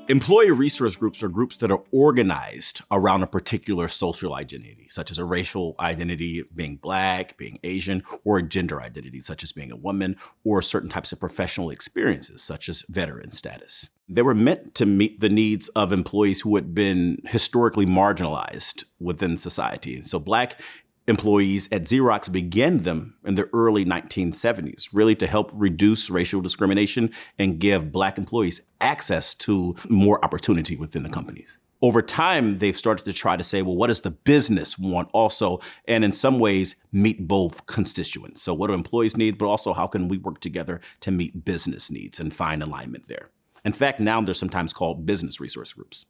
Employee resource groups are groups that are organized around a particular social identity, such as a racial identity, being Black, being Asian, or a gender identity, such as being a woman, or certain types of professional experiences, such as veteran status. They were meant to meet the needs of employees who had been historically marginalized within society. So Black employees at Xerox began them in the early 1970s, really to help reduce racial discrimination and give Black employees access to more opportunity within the companies. Over time, they've started to try to say, well, what does the business want also? And in some ways, meet both constituents. So what do employees need, but also how can we work together to meet business needs and find alignment there? In fact, now they're sometimes called business resource groups.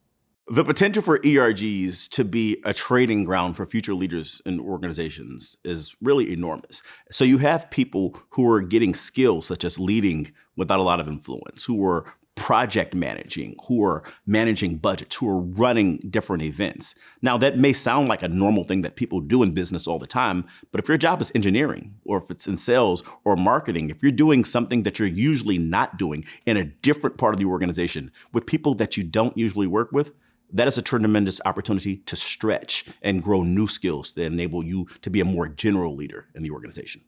The potential for ERGs to be a training ground for future leaders in organizations is really enormous. So you have people who are getting skills such as leading without a lot of influence, who are project managing, who are managing budgets, who are running different events. Now, that may sound like a normal thing that people do in business all the time, but if your job is engineering, or if it's in sales or marketing, if you're doing something that you're usually not doing in a different part of the organization with people that you don't usually work with, that is a tremendous opportunity to stretch and grow new skills that enable you to be a more general leader in the organization.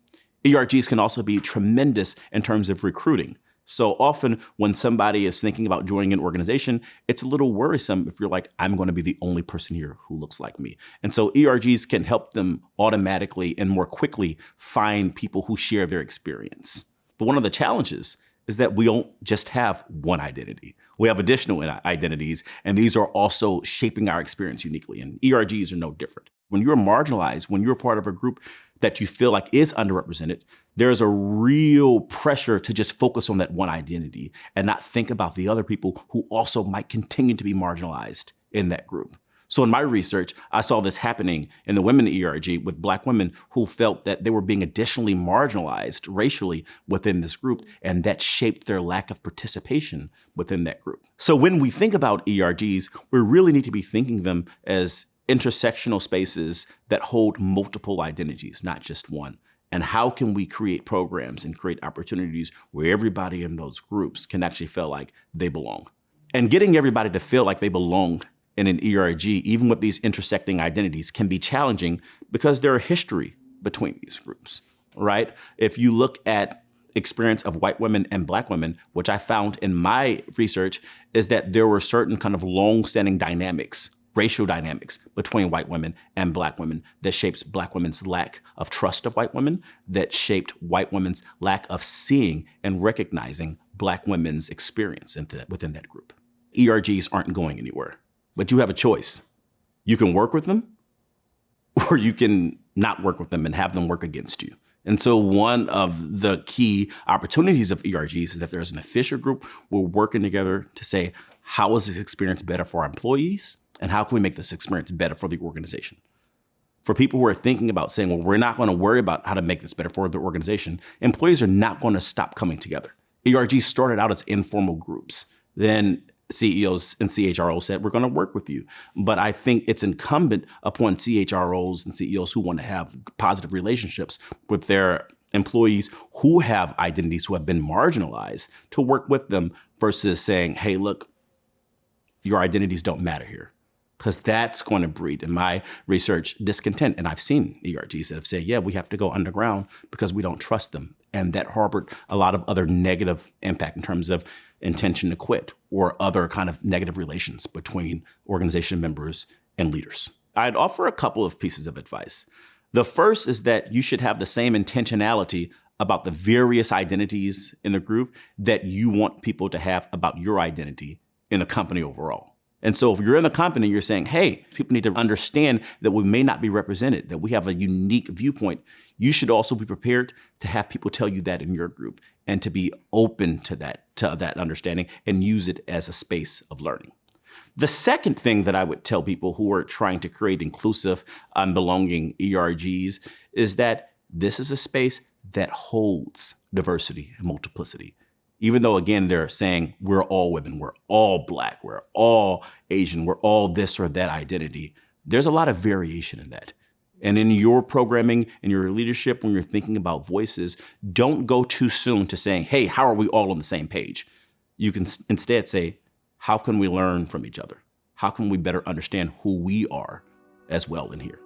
ERGs can also be tremendous in terms of recruiting. So often when somebody is thinking about joining an organization, it's a little worrisome if you're like, I'm going to be the only person here who looks like me. And so ERGs can help them automatically and more quickly find people who share their experience. But one of the challenges is that we don't just have one identity. We have additional identities, and these are also shaping our experience uniquely. And ERGs are no different. When you're marginalized, when you're part of a group that you feel like is underrepresented, there's a real pressure to just focus on that one identity and not think about the other people who also might continue to be marginalized in that group. So in my research, I saw this happening in the women ERG with Black women who felt that they were being additionally marginalized racially within this group, and that shaped their lack of participation within that group. So when we think about ERGs, we really need to be thinking them as intersectional spaces that hold multiple identities, not just one. And how can we create programs and create opportunities where everybody in those groups can actually feel like they belong? And getting everybody to feel like they belong in an ERG, even with these intersecting identities, can be challenging because there are history between these groups, right? If you look at experience of white women and Black women, which I found in my research, is that there were certain kind of long-standing dynamics, racial dynamics between white women and Black women that shapes Black women's lack of trust of white women, that shaped white women's lack of seeing and recognizing Black women's experience within that group. ERGs aren't going anywhere. But you have a choice. You can work with them, or you can not work with them and have them work against you. And so one of the key opportunities of ERGs is that there's an official group. We're working together to say, how is this experience better for our employees? And how can we make this experience better for the organization? For people who are thinking about saying, well, we're not going to worry about how to make this better for the organization, employees are not going to stop coming together. ERGs started out as informal groups. Then CEOs and CHROs said, we're going to work with you. But I think it's incumbent upon CHROs and CEOs who want to have positive relationships with their employees who have identities who have been marginalized to work with them versus saying, hey, look, your identities don't matter here. Because that's going to breed, in my research, discontent. And I've seen ERGs that have said, yeah, we have to go underground because we don't trust them. And that harbored a lot of other negative impact in terms of intention to quit or other kind of negative relations between organization members and leaders. I'd offer a couple of pieces of advice. The first is that you should have the same intentionality about the various identities in the group that you want people to have about your identity in the company overall. And so if you're in the company, you're saying, hey, people need to understand that we may not be represented, that we have a unique viewpoint. You should also be prepared to have people tell you that in your group and to be open to that understanding and use it as a space of learning. The second thing that I would tell people who are trying to create inclusive and belonging ERGs is that this is a space that holds diversity and multiplicity. Even though, again, they're saying we're all women, we're all Black, we're all Asian, we're all this or that identity, there's a lot of variation in that. And in your programming and your leadership, when you're thinking about voices, don't go too soon to saying, hey, how are we all on the same page? You can instead say, how can we learn from each other? How can we better understand who we are as well in here?